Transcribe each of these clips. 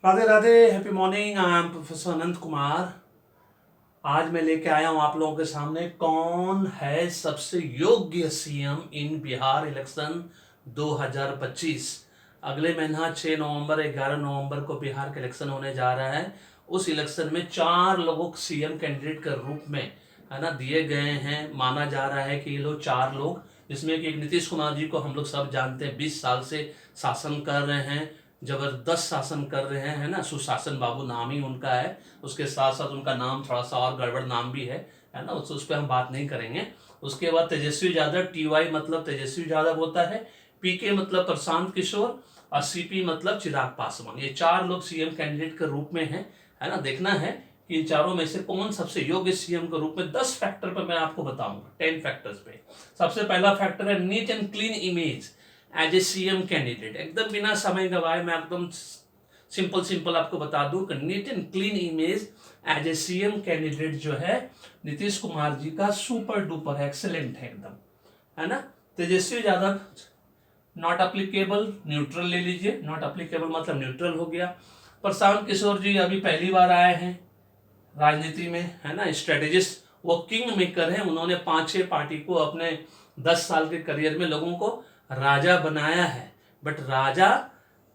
Radhe Radhe, happy morning. I am professor Anant Kumar. आज मैं लेके आया हूं आप लोगों के सामने कौन है सबसे योग्य सीएम इन बिहार इलेक्शन 2025। अगले महीना 6 नवंबर 11 नवंबर को बिहार का इलेक्शन होने जा रहा है। उस इलेक्शन में 4 लोगों को सीएम कैंडिडेट के रूप में है ना दिए गए हैं। माना जा रहा है कि ये लोग 4 लोग, जिसमें कि एक नीतीश कुमार जी को हम लोग सब जानते हैं, 20 साल से शासन कर रहे हैं, जबरदस्त शासन कर रहे हैं, है ना। सुशासन बाबू नाम ही उनका है। उसके साथ साथ उनका नाम थोड़ा सा और गड़बड़ नाम भी है ना। उस पर हम बात नहीं करेंगे। उसके बाद तेजस्वी यादव, टीवाई मतलब तेजस्वी यादव होता है, पीके मतलब प्रशांत किशोर, और सीपी मतलब चिराग पासवान। ये 4 लोग सीएम कैंडिडेट के रूप में हैं, है ना। देखना है कि इन चारों में से कौन सबसे योग्य सीएम के रूप में 10 फैक्टर पर मैं आपको बताऊंगा, 10 फैक्टर्स पे। सबसे पहला फैक्टर है neat and clean image as a CM candidate. एकदम बिना समय गवाए मैं एकदम सिंपल सिंपल आपको बता दूं कि neat and clean image as a CM candidate जो है नीतीश कुमार जी का सुपर डुपर एक्सेलेंट है एकदम, है ना। Tejashwi Yadav not applicable, neutral ले लीजिए। नॉट अप्लीकेबल मतलब न्यूट्रल हो गया। प्रशांत किशोर जी अभी पहली बार आए हैं राजनीति में, है ना। स्ट्रेटेजिस्ट, वो किंग मेकर है। उन्होंने 5-6 पार्टी को अपने 10 साल के करियर में लोगों को राजा बनाया है। बट राजा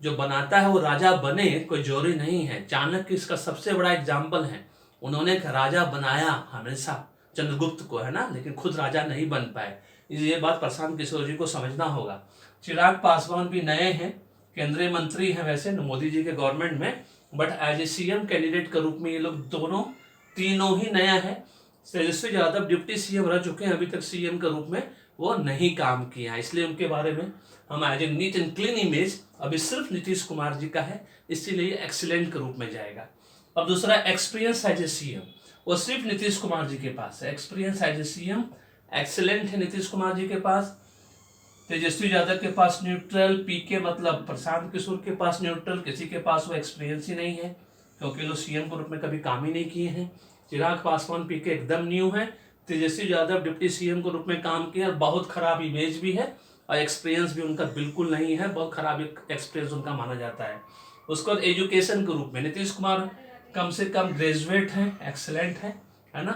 जो बनाता है वो राजा बने कोई जोरी नहीं है। चाणक्य इसका सबसे बड़ा एग्जाम्पल है। उन्होंने एक राजा बनाया हमेशा चंद्रगुप्त को, है ना, लेकिन खुद राजा नहीं बन पाए। ये बात प्रशांत किशोर जी को समझना होगा। चिराग पासवान भी नए हैं, केंद्रीय मंत्री हैं वैसे मोदी जी के गवर्नमेंट में, but as a CM candidate के रूप में ये लोग दोनों तीनों ही नया है। तेजस्वी यादव डिप्टी सीएम रह चुके हैं, अभी तक सीएम के रूप में वो नहीं काम किया है, इसलिए उनके बारे में हम as a neat and clean image अभी सिर्फ नीतीश कुमार जी का है, इसीलिए एक्सीलेंट के रूप में जाएगा। अब दूसरा एक्सपीरियंस एज ए सीएम, वो सिर्फ नीतीश कुमार जी के पास है। Experience as a CM excellent है नीतीश कुमार जी के पास। तेजस्वी यादव के पास न्यूट्रल, पीके मतलब प्रशांत किशोर के पास न्यूट्रल, किसी के पास वो एक्सपीरियंस ही नहीं है क्योंकि लोग सीएम के रूप में कभी काम ही नहीं किए हैं। चिराग पासवान पीके एकदम न्यू है। तेजस्वी यादव डिप्टी सीएम के रूप में काम किया, बहुत खराब इमेज भी है और एक्सपीरियंस भी उनका बिल्कुल नहीं है, बहुत खराब एक्सपीरियंस उनका माना जाता है। उसके बाद एजुकेशन के रूप में नीतीश कुमार कम से कम ग्रेजुएट हैं, एक्सेलेंट है ना।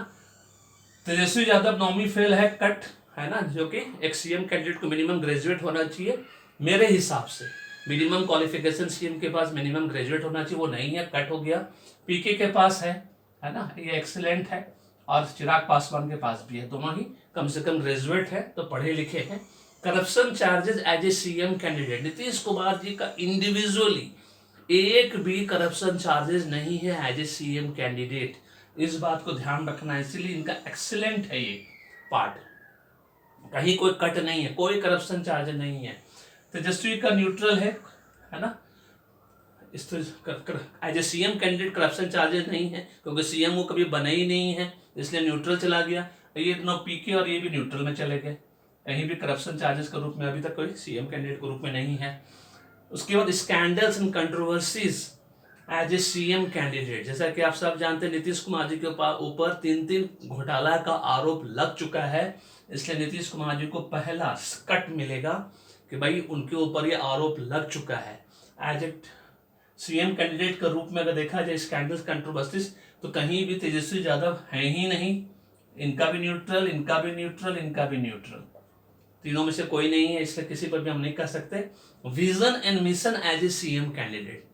तेजस्वी यादव नौवीं फेल है, कट, है ना, जो कि एक सीएम कैंडिडेट को मिनिमम ग्रेजुएट होना चाहिए मेरे हिसाब से। मिनिमम क्वालिफिकेशन सीएम के पास मिनिमम ग्रेजुएट होना चाहिए, वो नहीं है, कट हो गया। पीके के पास है ना, ये एक्सीलेंट है। और चिराग पासवान के पास भी है, दोनों ही कम से कम ग्रेजुएट है, तो पढ़े लिखे हैं। Corruption charges as a CM candidate, Nitish Kumar ji का इंडिविजुअली एक भी करप्शन चार्जेस नहीं है एज ए सीएम कैंडिडेट। इस बात को ध्यान रखना है, इसीलिए इनका एक्सीलेंट है ये पार्ट। कहीं कोई कट नहीं है, कोई करप्शन चार्ज नहीं है। तेजस्वी का न्यूट्रल है ना। इस as a CM candidate corruption charges नहीं है क्योंकि सीएम वो कभी बने ही नहीं है, इसलिए न्यूट्रल चला गया। ये दोनों पीके और ये भी न्यूट्रल में चले गए, कहीं भी करप्शन चार्जेस के रूप में अभी तक कोई सीएम कैंडिडेट के रूप में नहीं है। उसके बाद scandals and controversies as a CM candidate, जैसा कि आप सब जानते हैं नीतीश कुमार जी के ऊपर 3 घोटाला का आरोप लग चुका है, इसलिए नीतीश कुमार जी को पहला कट मिलेगा कि भाई उनके ऊपर ये आरोप लग चुका है। एज ए सीएम कैंडिडेट के रूप में अगर देखा जाए स्कैंडल्स कंट्रोवर्सीज, तो कहीं भी तेजस्वी यादव है ही नहीं। इनका भी न्यूट्रल, इनका भी न्यूट्रल, इनका भी न्यूट्रल, तीनों में से कोई नहीं है, इसलिए किसी पर भी हम नहीं कह सकते। Vision and mission as a CM candidate,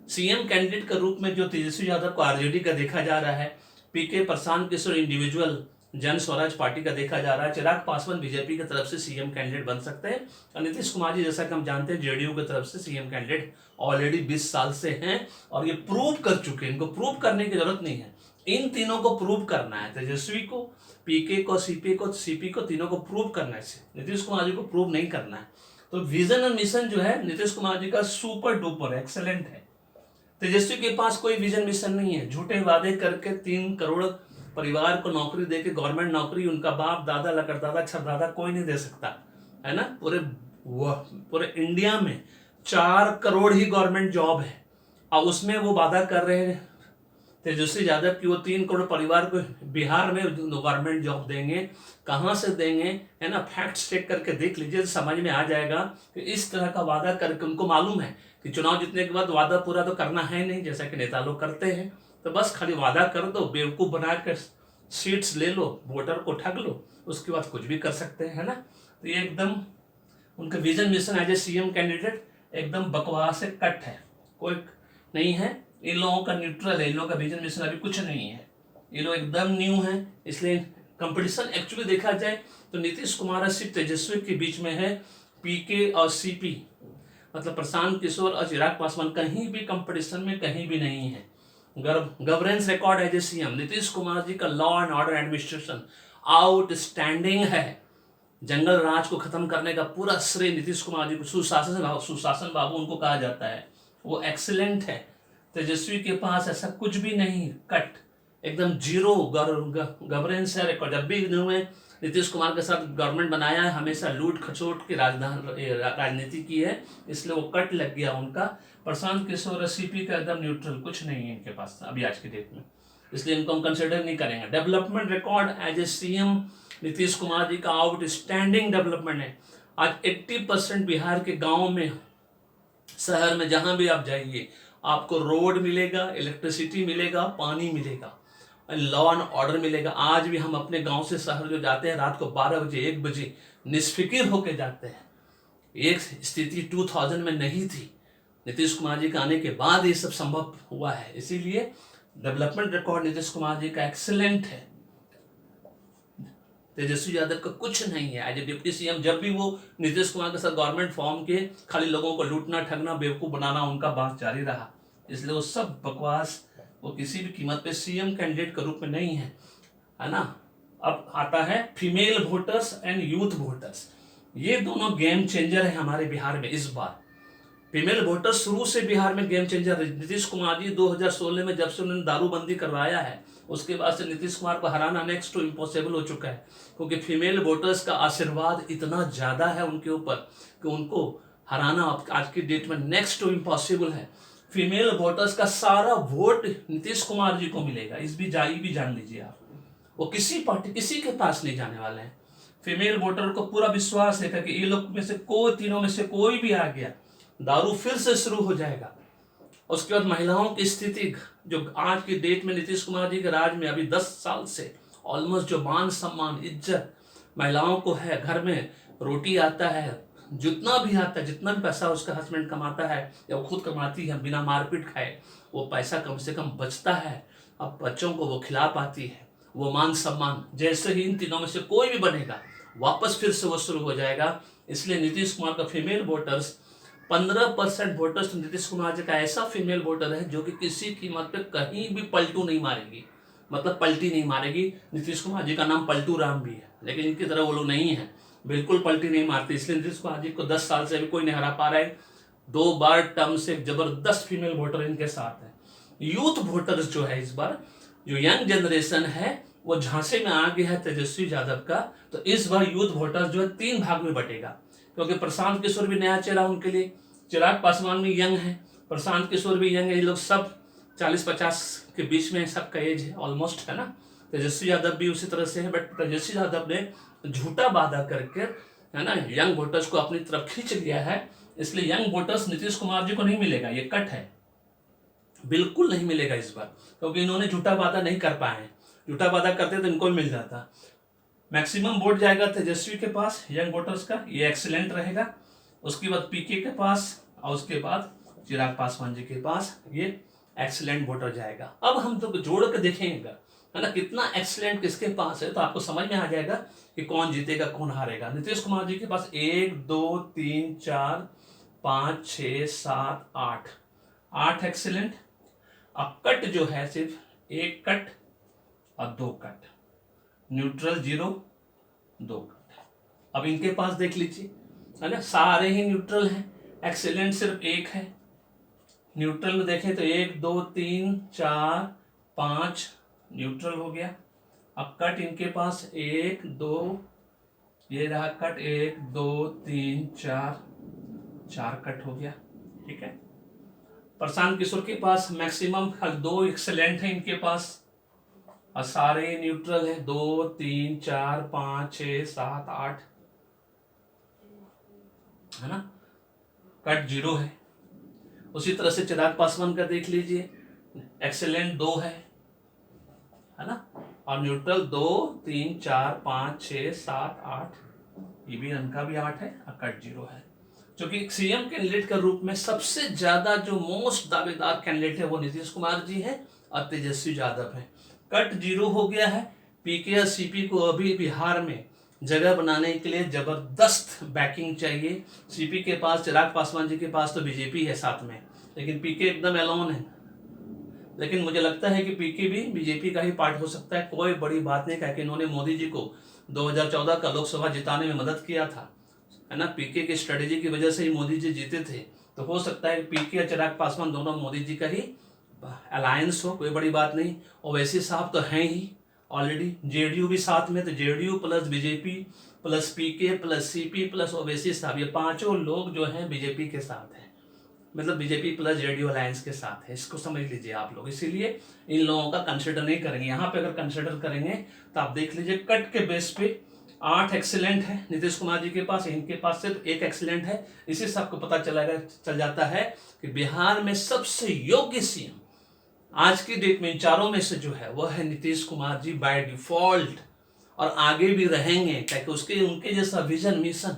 CM candidate के रूप में जो तेजस्वी यादव को आरजेडी का देखा जा रहा है, पीके प्रशांत किशोर इंडिविजुअल जन स्वराज पार्टी का देखा जा रहा है, चिराग पासवान बीजेपी की तरफ से सीएम कैंडिडेट बन सकते हैं, और नीतीश कुमार जी जैसा कि हम जानते हैं जेडीयू की तरफ से सीएम कैंडिडेट ऑलरेडी 20 साल से हैं और ये प्रूव कर चुके हैं। इनको प्रूव करने की जरूरत नहीं है, इन तीनों को प्रूव करना है। तेजस्वी को, पीके को, सीपी को तीनों को प्रूव करना है, नीतीश कुमार जी को प्रूव नहीं करना है। तो विजन और मिशन जो है नीतीश कुमार जी का सुपर डुपर एक्सेलेंट है। तेजस्वी के पास कोई विजन मिशन नहीं है, झूठे वादे करके 3 करोड़ परिवार को नौकरी देके, गवर्नमेंट नौकरी उनका बाप दादा लकड़दादा छरदादा कोई नहीं दे सकता, है ना। पूरे इंडिया में 4 करोड़ ही गवर्नमेंट जॉब है और उसमें वो वादा कर रहे हैं तेजस्वी यादव की वो 3 करोड़ परिवार को बिहार में गवर्नमेंट जॉब देंगे, कहाँ से देंगे, है ना, फैक्ट्स चेक करके देख लीजिए तो समझ में आ जाएगा कि इस तरह का वादा करके उनको मालूम है कि चुनाव जीतने के बाद वादा पूरा तो करना है नहीं, जैसा कि नेता लोग करते हैं। तो बस खाली वादा कर दो, बेवकूफ़ बना कर सीट्स ले लो, वोटर को ठग लो, उसके बाद कुछ भी कर सकते हैं, है ना। तो ये एकदम उनका vision mission as a CM candidate एकदम बकवास से कट है, कोई नहीं है। इन लोगों का न्यूट्रल है, इन लोगों का विजन मिशन अभी कुछ नहीं है, ये लोग एकदम न्यू है। इसलिए कंपटीशन एक्चुअली देखा जाए तो नीतीश कुमार और सिर्फ तेजस्वी के बीच में है, पीके और सीपी मतलब प्रशांत किशोर और चिराग पासवान कहीं भी कंपटीशन में कहीं भी नहीं है। Governance record as a CM Nitish Kumar ji का law and order administration outstanding है। जंगल राज को खत्म करने का पूरा श्रेय नीतीश कुमार जी को, सुशासन बाबू उनको कहा जाता है, वो एक्सीलेंट है। तेजस्वी के पास ऐसा कुछ भी नहीं, कट एकदम जीरो गवर्नेंस है रिकॉर्ड। जब भी इन्होंने नीतीश कुमार के साथ गवर्नमेंट बनाया है हमेशा लूट खसोट की राजनीति की है, इसलिए वो कट लग गया उनका। प्रशांत किशोर और सीपी का एकदम न्यूट्रल, कुछ नहीं है इनके पास अभी आज की डेट में, इसलिए इनको हम कंसिडर नहीं करेंगे। Development record as a CM Nitish Kumar ji का आउटस्टैंडिंग डेवलपमेंट है। आज 80% बिहार के गांव में, शहर में, जहां भी आप जाइए आपको रोड मिलेगा, इलेक्ट्रिसिटी मिलेगा, पानी मिलेगा, लॉ एंड ऑर्डर मिलेगा। आज भी हम अपने गांव से शहर जो जाते हैं रात को 12 बजे 1 बजे निष्फिक्र होकर जाते हैं। एक स्थिति 2000 में नहीं थी, नीतीश कुमार जी के आने के बाद ये सब संभव हुआ है। इसीलिए डेवलपमेंट रिकॉर्ड नीतीश कुमार जी का एक्सीलेंट है, तेजस्वी यादव का कुछ नहीं है। एज ए डिप्टी सीएम जब भी वो नीतीश कुमार के साथ गवर्नमेंट फॉर्म के खाली लोगों को लूटना ठगना बेवकूफ बनाना उनका बात जारी रहा, इसलिए वो सब बकवास, वो किसी भी कीमत पे सीएम कैंडिडेट के रूप में नहीं है ना। अब आता है female voters and youth voters, ये दोनों गेम चेंजर है हमारे बिहार में इस बार। फीमेल वोटर्स शुरू से बिहार में गेम चेंजर है। नीतीश कुमार जी 2016 में जब से उन्होंने दारूबंदी करवाया है उसके बाद से नीतीश कुमार को हराना नेक्स्ट टू इम्पॉसिबल हो चुका है, क्योंकि फीमेल वोटर्स का आशीर्वाद इतना ज़्यादा है उनके ऊपर कि उनको हराना आज की डेट में नेक्स्ट टू इम्पॉसिबल है। फीमेल वोटर्स का सारा वोट नीतीश कुमार जी को मिलेगा, इस भी जान लीजिए आप, वो किसी पार्टी किसी के पास नहीं जाने वाले हैं। फीमेल वोटर को पूरा विश्वास है कि ये लोग में से कोई, तीनों में से कोई भी आ गया दारू फिर से शुरू हो जाएगा। उसके बाद महिलाओं की स्थिति जो आज की डेट में नीतीश कुमार जी के राज में अभी 10 साल से ऑलमोस्ट जो मान सम्मान इज्जत महिलाओं को है, घर में रोटी आता है, जितना भी आता है, जितना भी पैसा उसका हस्बैंड कमाता है या वो खुद कमाती है बिना मारपीट खाए, वो पैसा कम से कम बचता है, अब बच्चों को वो खिला पाती है, वो मान सम्मान जैसे ही इन तीनों में से कोई भी बनेगा वापस फिर से वो शुरू हो जाएगा। इसलिए नीतीश कुमार का फीमेल वोटर्स 15% वोटर्स तो नीतीश कुमार जी का ऐसा फीमेल वोटर है जो कि किसी कीमत पे कहीं भी पलटू नहीं मारेगी, मतलब पलटी नहीं मारेगी। नीतीश कुमार जी का नाम पलटू राम भी है, लेकिन इनकी तरह वो लोग नहीं है, बिल्कुल पलटी नहीं मारती। इसलिए नीतीश कुमार जी को 10 साल से अभी कोई नहीं हरा पा रहा है। 2 बार टर्म से जबरदस्त फीमेल वोटर इनके साथ है। यूथ वोटर्स जो है इस बार जो यंग जनरेशन है वो झांसे में आ गया है तेजस्वी यादव का, तो इस बार यूथ वोटर्स जो है 3 भाग में बटेगा, क्योंकि प्रशांत किशोर भी नया चेहरा उनके लिए, चिराग पासवान भी यंग है, प्रशांत किशोर भी यंग है, ये लोग सब 40-50 के बीच में सबका एज है ऑलमोस्ट, है ना। तेजस्वी यादव भी उसी तरह से है, बट तेजस्वी यादव ने झूठा वादा करके, है ना, यंग वोटर्स को अपनी तरफ खींच लिया है। इसलिए यंग वोटर्स नीतीश कुमार जी को नहीं मिलेगा, ये कट है, बिल्कुल नहीं मिलेगा इस बार, क्योंकि इन्होंने झूठा वादा नहीं कर पाए हैं। झूठा वादा करते तो इनको मिल जाता। मैक्सिमम वोट जाएगा तेजस्वी के पास यंग वोटर्स का, ये एक्सीलेंट रहेगा। उसके बाद पीके के पास और उसके बाद चिराग पासवान जी के पास ये एक्सीलेंट वोटर जाएगा। अब हम तो जोड़ के देखेंगे, है ना, कितना एक्सीलेंट किसके पास है, तो आपको समझ में आ जाएगा कि कौन जीतेगा कौन हारेगा। नीतीश कुमार जी के पास 1 2 3 4 5 6 7 8 एक्सीलेंट। अब कट जो है सिर्फ 1 कट और 2 कट, न्यूट्रल 0 2 कट। अब इनके पास देख लीजिए, है ना, सारे ही न्यूट्रल हैं, एक्सीलेंट सिर्फ 1 है। न्यूट्रल में देखें तो 1 2 3 4 5 न्यूट्रल हो गया। अब कट इनके पास 1 2, ये रहा कट 1 2 3 4 कट हो गया, ठीक है। प्रशांत किशोर के पास मैक्सिमम 2 एक्सेलेंट है इनके पास, और सारे न्यूट्रल है। 2 3 4 5 6 7 8 है ना, कट 0 है। उसी तरह से चिराग पासवान का देख लीजिए, एक्सेलेंट 2 है ना, और न्यूट्रल 2 3 4 5 6 7 8, ये भी इनका भी 8 है और कट 0 है। क्योंकि सीएम कैंडिडेट के रूप में सबसे ज्यादा जो मोस्ट दावेदार कैंडिडेट है वो नीतीश कुमार जी है और तेजस्वी यादव है। कट 0 हो गया है। पीके और सीपी को अभी बिहार में जगह बनाने के लिए जबरदस्त बैकिंग चाहिए। सीपी के पास, चिराग पासवान जी के पास तो बीजेपी है साथ में, लेकिन पीके एकदम एलोन है। लेकिन मुझे लगता है कि पीके भी बीजेपी का ही पार्ट हो सकता है। कोई बड़ी बात नहीं, क्योंकि इन्होंने मोदी जी को 2014 का लोकसभा जिताने में मदद किया था, है ना। पीके की स्ट्रेटेजी की वजह से ही मोदी जी जीते थे। तो हो सकता है कि पीके और चिराग पासवान दोनों मोदी जी का ही अलायंस हो, कोई बड़ी बात नहीं। ओवैसी साहब तो हैं ही ऑलरेडी, जेडीयू भी साथ में, तो जेडीयू प्लस बीजेपी प्लस पीके प्लस सीपी प्लस ओवैसी साहब, ये पांचों लोग जो हैं बीजेपी के साथ हैं, मतलब बीजेपी प्लस जेडीयू अलायंस के साथ है। इसको समझ लीजिए आप लोग। इसीलिए इन लोगों का कंसिडर नहीं करेंगे। यहाँ पे अगर कंसिडर करेंगे तो आप देख लीजिए, कट के बेस पे 8 एक्सीलेंट है नीतीश कुमार जी के पास, इनके पास सिर्फ 1 एक्सीलेंट है। इसी से आपको पता चल जाता है कि बिहार में सबसे योग्य सीएम आज की डेट में इन चारों में से जो है वह है नीतीश कुमार जी बाय डिफॉल्ट, और आगे भी रहेंगे, ताकि उसके उनके जैसा विजन मिशन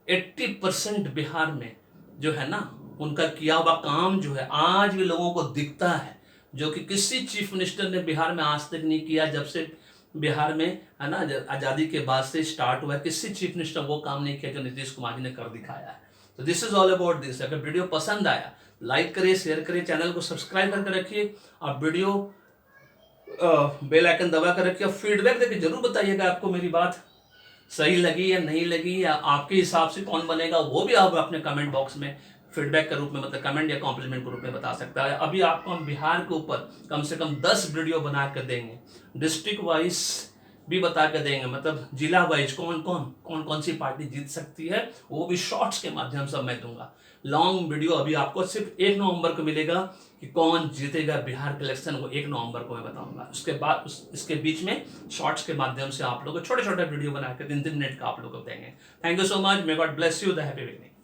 80% बिहार में जो है ना उनका किया हुआ काम जो है आज भी लोगों को दिखता है, जो कि किसी चीफ मिनिस्टर ने बिहार में आज तक नहीं किया। जब से बिहार में, है ना, आज़ादी के बाद से स्टार्ट हुआ है, किसी चीफ मिनिस्टर वो काम नहीं किया जो नीतीश कुमार जी ने कर दिखाया है। तो this is all about this. अगर वीडियो पसंद आया लाइक करिए, शेयर करिए, चैनल को सब्सक्राइब करके रखिए, और वीडियो बेल आइकन दबा कर रखिए। फीडबैक देके जरूर बताइएगा आपको मेरी बात सही लगी या नहीं लगी, या आपके हिसाब से कौन बनेगा, वो भी आप अपने कमेंट बॉक्स में फीडबैक के रूप में, मतलब कमेंट या कॉम्प्लीमेंट के रूप में बता सकता है। अभी आपको हम बिहार के ऊपर कम से कम 10 वीडियो बना कर देंगे, डिस्ट्रिक्ट वाइज भी बता कर देंगे, मतलब जिला वाइज कौन कौन सी पार्टी जीत सकती है, वो भी शॉर्ट्स के माध्यम से मैं दूंगा। लॉन्ग वीडियो अभी आपको सिर्फ 1 नवंबर को मिलेगा कि कौन जीतेगा बिहार के इलेक्शन, वो 1 नवंबर को मैं बताऊंगा। उसके बाद इसके बीच में शॉर्ट्स के माध्यम से आप लोग को छोटे छोटे वीडियो बना के 3 मिनट का आप लोग को देंगे। Thank you so much, may God bless you, the happy beginning.